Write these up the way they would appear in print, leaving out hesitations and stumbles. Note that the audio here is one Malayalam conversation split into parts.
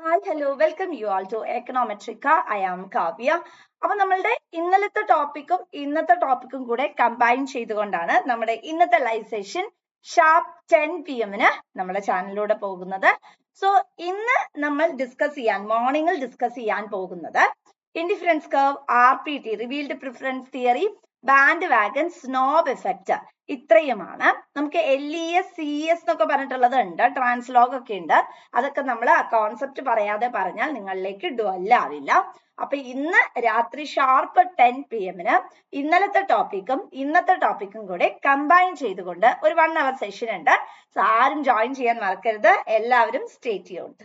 Hi hello welcome you all to Econometrica. I am Kavya. അപ്പൊ നമ്മളുടെ ഇന്നലത്തെ ടോപ്പിക്കും ഇന്നത്തെ ടോപ്പിക്കും കൂടെ കമ്പൈൻ ചെയ്തുകൊണ്ടാണ് നമ്മുടെ ഇന്നത്തെ ലൈവ് സെഷൻ ഷാർപ്പ് 10 PM നമ്മുടെ ചാനലിലൂടെ പോകുന്നത്. സോ ഇന്ന് നമ്മൾ മോർണിംഗിൽ ഡിസ്കസ് ചെയ്യാൻ പോകുന്നത് indifference curve, RPT revealed preference theory, band wagon, snob effect, ഇത്രയുമാണ്. നമുക്ക് LES CES എന്നൊക്കെ പറഞ്ഞിട്ടുള്ളത് ഉണ്ട്, ട്രാൻസ്ലോഗ് ഒക്കെ ഉണ്ട്. അതൊക്കെ നമ്മൾ ആ കോൺസെപ്റ്റ് പറയാതെ പറഞ്ഞാൽ നിങ്ങളിലേക്ക് ഡ്വെൽ ആവില്ല. അപ്പൊ ഇന്ന് രാത്രി ഷാർപ്പ് 10 PM ഇന്നലത്തെ ടോപ്പിക്കും ഇന്നത്തെ ടോപ്പിക്കും കൂടെ കമ്പൈൻ ചെയ്തുകൊണ്ട് ഒരു 1 hour സെഷൻ ഉണ്ട്. സോ ആരും ജോയിൻ ചെയ്യാൻ മറക്കരുത്, എല്ലാവരും സ്റ്റേ ട്യൂൺഡ്.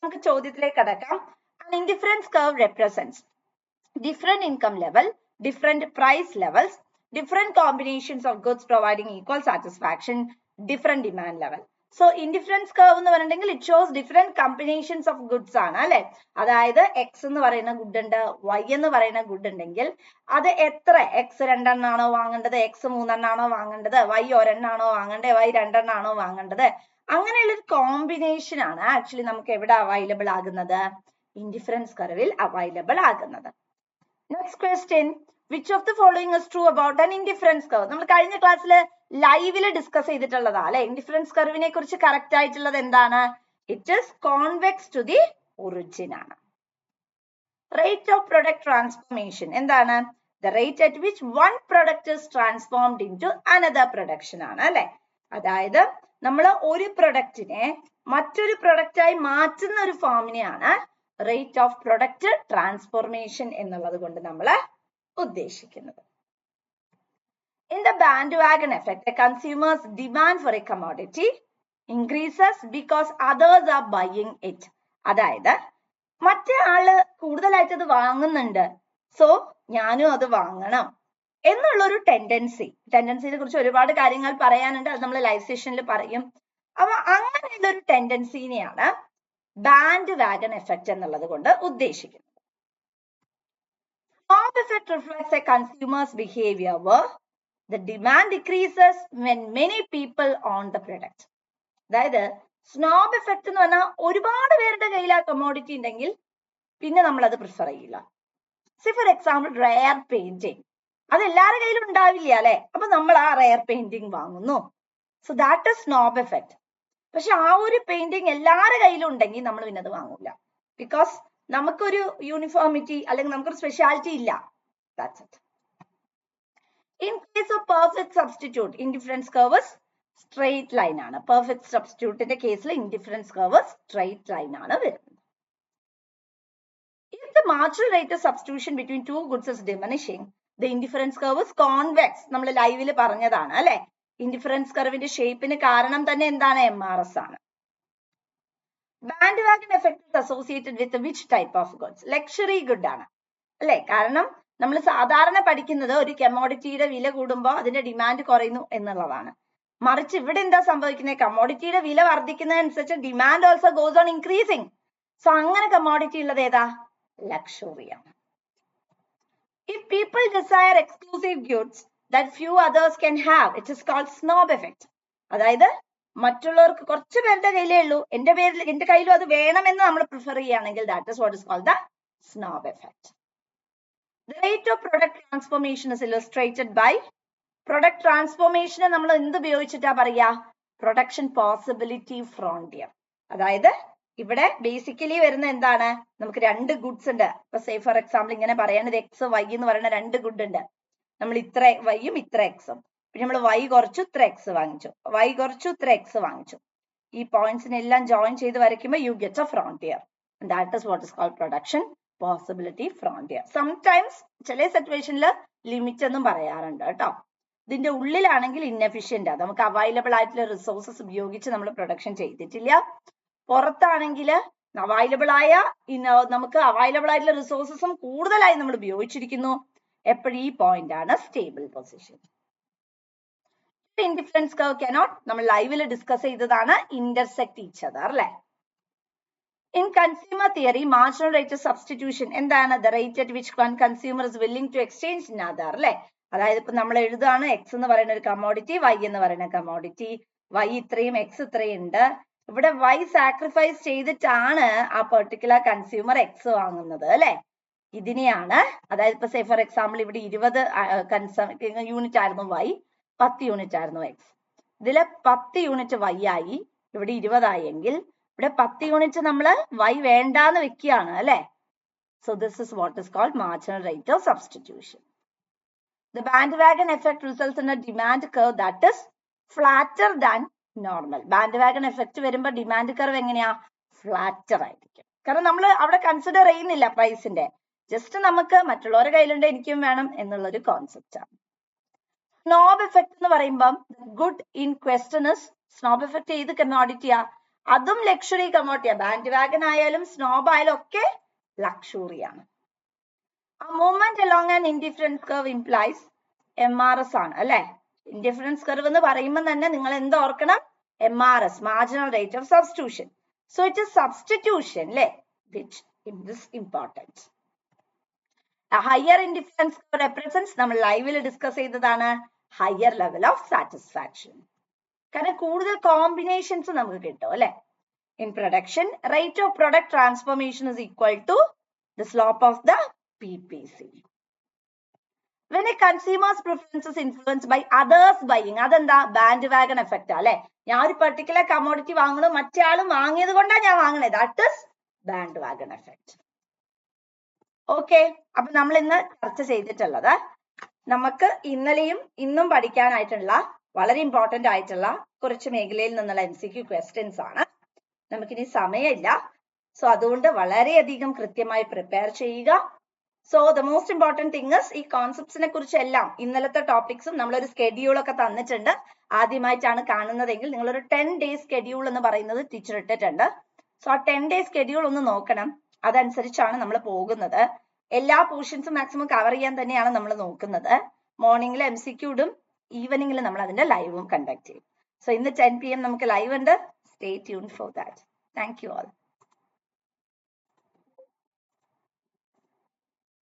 നമുക്ക് ചോദ്യത്തിലേക്ക് കടക്കാം. An indifference curve represents different income level, different price levels, different combinations of goods providing equal satisfaction, different demand level. So indifference curve എന്ന് പറഞ്ഞിട്ടുണ്ടെങ്കിൽ it shows different combinations of goods ആണ് അല്ലെ. അതായത് X എന്ന് പറയുന്ന ഗുഡ് ഉണ്ട്, Y എന്ന് പറയുന്ന ഗുഡ് ഉണ്ടെങ്കിൽ അത് എത്ര X 2 എണ്ണാണോ വാങ്ങേണ്ടത്, X 3 എണ്ണാണോ വാങ്ങേണ്ടത്, Y ഒരെണ്ണാണോ വാങ്ങേണ്ടത്, Y 2 എണ്ണാണോ വാങ്ങേണ്ടത്, അങ്ങനെയുള്ള ഒരു കോമ്പിനേഷൻ ആണ് ആക്ച്വലി നമുക്ക് എവിടെ അവൈലബിൾ ആകുന്നത്, ഇൻഡിഫറൻസ് കർവിൽ അവൈലബിൾ ആകുന്നത്. Next question, which of the following is true about an indifference curve? നമ്മൾ കഴിഞ്ഞ ക്ലാസ്സിൽ ലൈവിൽ ഡിസ്കസ് ചെയ്തിട്ടുള്ളതാ അല്ലെ. ഇൻഡിഫറൻസ് കർവിനെ കുറിച്ച് കറക്റ്റ് ആയിട്ടുള്ളത് എന്താണ്? It is convex to the origin ആണ്. Rate of product transformation എന്താണ്? The rate at which one product is transformed into another production ആണ് അല്ലെ. അതായത് നമ്മൾ ഒരു പ്രൊഡക്റ്റിനെ മറ്റൊരു പ്രൊഡക്റ്റായി മാറ്റുന്ന ഒരു ഫോമിനെയാണ് rate of product transformation എന്നുള്ളത് കൊണ്ട് നമ്മൾ ഉദ്ദേശിക്കുന്നത്. In the bandwagon effect, a consumer's demand for a commodity increases because others are buying it. അതായത് മറ്റേ ആള് കൂടുതലായിട്ട് അത് വാങ്ങുന്നുണ്ട്, സോ ഞാനും അത് വാങ്ങണം എന്നുള്ളൊരു ടെൻഡൻസിനെ കുറിച്ച് ഒരുപാട് കാര്യങ്ങൾ പറയാനുണ്ട്, അത് നമ്മൾ ലൈവ് സെഷനിൽ പറയും. അപ്പൊ അങ്ങനെയുള്ള ഒരു ടെൻഡൻസിനെയാണ് ബാൻഡ് വാഗൺ എഫക്റ്റ് എന്നുള്ളത് കൊണ്ട് ഉദ്ദേശിക്കുന്നത്. Snob effect reflects a consumer's behavior where the demand decreases when many people own the product. അതായത് സ്നോബ് എഫക്റ്റ് എന്ന് പറഞ്ഞാൽ ഒരുപാട് പേരുടെ കയ്യിൽ ആ കമ്മോഡിറ്റി ഉണ്ടെങ്കിൽ പിന്നെ നമ്മൾ അത് പ്രിഫർ ചെയ്യില്ല. C for example rare painting, അത് എല്ലാവരുടെ കയ്യിലും ഉണ്ടാവില്ല അല്ലെ, അപ്പൊ നമ്മൾ ആ റെയർ പെയിന്റിങ് വാങ്ങുന്നു. So that is snob effect. പക്ഷെ ആ ഒരു പെയിന്റിങ് എല്ലാവരുടെ കയ്യിലും ഉണ്ടെങ്കിൽ നമ്മൾ പിന്നെ അത് വാങ്ങൂല, ബിക്കോസ് നമുക്കൊരു യൂണിഫോമിറ്റി അല്ലെങ്കിൽ നമുക്കൊരു സ്പെഷ്യാലിറ്റി ഇല്ല. That's it. In case of perfect substitute, indifference curve straight line ആണ്. പെർഫെക്റ്റ് സബ്സ്റ്റിറ്റ്യൂട്ടിന്റെ കേസിൽ ഇൻഡിഫറൻസ് കർവ് സ്ട്രെയിറ്റ് ലൈൻ ആണ് വരുന്നത്. If the marginal rate of substitution between two goods is diminishing, the indifference curve is convex. നമ്മൾ ലൈവിൽ പറഞ്ഞതാണ് അല്ലെ. ഇൻഡിഫറൻസ് കർവിന്റെ ഷേപ്പിന് കാരണം തന്നെ എന്താണ്? MRS ആണ്. Band wagon effect is associated with which type of goods? Luxury good ആണ് അല്ലെ. കാരണം നമ്മൾ സാധാരണ പഠിക്കുന്നത് ഒരു കമ്മോഡിറ്റിയുടെ വില കൂടുമ്പോൾ അതിന്റെ ഡിമാൻഡ് കുറയുന്നു എന്നുള്ളതാണ്. മറിച്ച് ഇവിടെ എന്താ സംഭവിക്കുന്നത്? കമ്മോഡിറ്റിയുടെ വില വർദ്ധിക്കുന്നതനുസരിച്ച് demand also goes on increasing. So അങ്ങനെ കമ്മോഡിറ്റി ഉള്ളത് ഏതാ? ലക്ഷറി ആണ്. If people desire exclusive goods that few others can have, it is called snob effect. അതായത് മറ്റുള്ളവർക്ക് കുറച്ച് പേരുടെ കയ്യിലേ ഉള്ളൂ, എന്റെ കയ്യിലും അത് വേണമെന്ന് നമ്മൾ പ്രിഫർ ചെയ്യുകയാണെങ്കിൽ that is what is called the snob effect. The rate of product transformation is illustrated by product transformation നമ്മൾ എന്ത് ഉപയോഗിച്ചിട്ടാ പറയാ? Production possibility frontier. അതായത് ഇവിടെ ബേസിക്കലി വരുന്ന എന്താണ്? നമുക്ക് രണ്ട് ഗുഡ്സ് ഉണ്ട്. ഇപ്പൊ സേ ഫോർ എക്സാമ്പിൾ ഇങ്ങനെ പറയാനത് X Y എന്ന് പറയുന്ന രണ്ട് ഗുഡ് ഉണ്ട്. നമ്മൾ ഇത്ര വൈയും ഇത്ര എക്സും, പിന്നെ നമ്മൾ Y കുറച്ചു ഇത്ര എക്സ് വാങ്ങിച്ചു, Y കുറച്ചു ഇത്ര എക്സ് വാങ്ങിച്ചു. ഈ പോയിന്റ്സിനെല്ലാം ജോയിൻ ചെയ്ത് വരയ്ക്കുമ്പോൾ you get a frontier. That is what is called production possibility frontier. Sometimes ചില സിറ്റുവേഷനിൽ ലിമിറ്റ് എന്നും പറയാറുണ്ട് കേട്ടോ. ഇതിന്റെ ഉള്ളിലാണെങ്കിൽ ഇൻഎഫിഷ്യന്റ്, നമുക്ക് അവൈലബിൾ ആയിട്ടുള്ള റിസോഴ്സസ് ഉപയോഗിച്ച് നമ്മൾ പ്രൊഡക്ഷൻ ചെയ്തിട്ടില്ല. പുറത്താണെങ്കിൽ നമുക്ക് അവൈലബിൾ ആയിട്ടുള്ള റിസോഴ്സസും കൂടുതലായി നമ്മൾ ഉപയോഗിച്ചിരിക്കുന്നു. എപ്പോഴും ഈ പോയിന്റ് ആണ് stable position. Indifference curve cannot, നമ്മൾ ലൈവിൽ ഡിസ്കസ് ചെയ്തതാണ്, ഇന്റർസെക്ട് ഈച്ച് അതർ അല്ലെ. In consumer theory, marginal rate of substitution എന്താണ്? The rate at which one consumer is willing to exchange another അല്ലെ. അതായത് ഇപ്പൊ നമ്മൾ എഴുതാണ് X എന്ന് പറയുന്ന ഒരു കമ്മോഡിറ്റി, Y എന്ന് പറയുന്ന കമ്മോഡിറ്റി, Y ഇത്രയും X ഇത്രയും ഉണ്ട്, ഇവിടെ Y സാക്രിഫൈസ് ചെയ്തിട്ടാണ് ആ പെർട്ടിക്കുലർ കൺസ്യൂമർ എക്സ് വാങ്ങുന്നത് അല്ലെ. ഇതിനെയാണ്, അതായത് ഇപ്പൊ സേ ഫോർ എക്സാമ്പിൾ ഇവിടെ 20 യൂണിറ്റ് ആയിരുന്നു Y, 10 യൂണിറ്റ് ആയിരുന്നു എക്സ്. ഇതില് 10 യൂണിറ്റ് Y ആയി, ഇവിടെ 20 ആയെങ്കിൽ ഇവിടെ 10 യൂണിറ്റ് നമ്മൾ Y വേണ്ടാന്ന് വെക്കുകയാണ് അല്ലെ. So this is what is called marginal rate of substitution. The bandwagon effect results in a demand curve that is flatter than normal. Bandwagon effect വരുമ്പോൾ ഡിമാൻഡ് കർവ് എങ്ങനെയാ? ഫ്ലാറ്റർ ആയിരിക്കും. കാരണം നമ്മൾ അവിടെ കൺസിഡർ ചെയ്യുന്നില്ല പ്രൈസിന്റെ, ജസ്റ്റ് നമുക്ക് മറ്റുള്ളവരുടെ കയ്യിലുണ്ട് എനിക്കും വേണം എന്നുള്ളൊരു കോൺസെപ്റ്റ് ആണ്. സ്നോബ് എഫക്ട് എന്ന് പറയുമ്പം good in question is, snob effect ഏത് കമോഡിറ്റിയാ? അതും ലക്ഷറി കമോഡിറ്റിയാ. ബാൻഡ് വാഗൺ ആയാലും സ്നോബ് ആയാലും ഒക്കെ ലക്ഷറിയാണ്. ആ movement along an indifference curve implies MRS ആണ് അല്ലെ. ഇൻഡിഫറൻസ് കർവ് എന്ന് പറയുമ്പോൾ തന്നെ നിങ്ങൾ എന്ത് ഓർക്കണം? MRS, marginal rate of substitution. So it is substitution അല്ലെ which is important. A higher indifference curve represents, നമ്മൾ ലൈവിൽ ഡിസ്കസ് ചെയ്തതാണ്, ഹയർ ലെവൽ ഓഫ് സാറ്റിസ്ഫാക്ഷൻ. കാരണം കൂടുതൽ കോമ്പിനേഷൻസ് നമുക്ക് കിട്ടും അല്ലെ. In production, rate of product transformation is equal to the slope of the PPC. When a consumer's preference is influenced by others buying, അതെന്താ? ബാൻഡ് വാഗൺ എഫക്റ്റ് അല്ലെ. ഞാൻ ഒരു പെർട്ടിക്കുലർ കമോഡിറ്റി വാങ്ങണം, മറ്റേ ആളും വാങ്ങിയത് കൊണ്ടാണ് ഞാൻ വാങ്ങണേ, that is bandwagon effect. Okay, അപ്പൊ നമ്മൾ ഇന്ന് ചർച്ച ചെയ്തിട്ടുള്ളത് നമുക്ക് ഇന്നലെയും ഇന്നും പഠിക്കാനായിട്ടുള്ള വളരെ ഇമ്പോർട്ടന്റ് ആയിട്ടുള്ള കുറച്ച് മേഖലയിൽ നിന്നുള്ള MCQ ക്വസ്റ്റ്യൻസ് ആണ്. നമുക്കിനി സമയമില്ല, സോ അതുകൊണ്ട് വളരെയധികം കൃത്യമായി പ്രിപ്പയർ ചെയ്യുക. So the most important thing is ഈ കോൺസെപ്റ്റ്സിനെ കുറിച്ച് എല്ലാം ഇന്നലത്തെ ടോപ്പിക്സും നമ്മളൊരു സ്കെഡ്യൂൾ ഒക്കെ തന്നിട്ടുണ്ട്. ആദ്യമായിട്ടാണ് കാണുന്നതെങ്കിൽ നിങ്ങളൊരു 10 days സ്കെഡ്യൂൾ എന്ന് പറയുന്നത് ടീച്ചർ ഇട്ടിട്ടുണ്ട്. സോ ആ 10 days സ്കെഡ്യൂൾ ഒന്ന് നോക്കണം, അതനുസരിച്ചാണ് നമ്മൾ പോകുന്നത്. എല്ലാ പോർഷൻസും മാക്സിമം കവർ ചെയ്യാൻ തന്നെയാണ് നമ്മൾ നോക്കുന്നത്. മോർണിംഗിൽ MCQ ഇടും, ഈവനിങ്ങിൽ നമ്മൾ അതിന്റെ ലൈവും കണ്ടക്ട് ചെയ്യും. സോ ഇന്ന് 10 PM നമുക്ക് ലൈവ് ഉണ്ട്. Stay tune for that. Thank you all.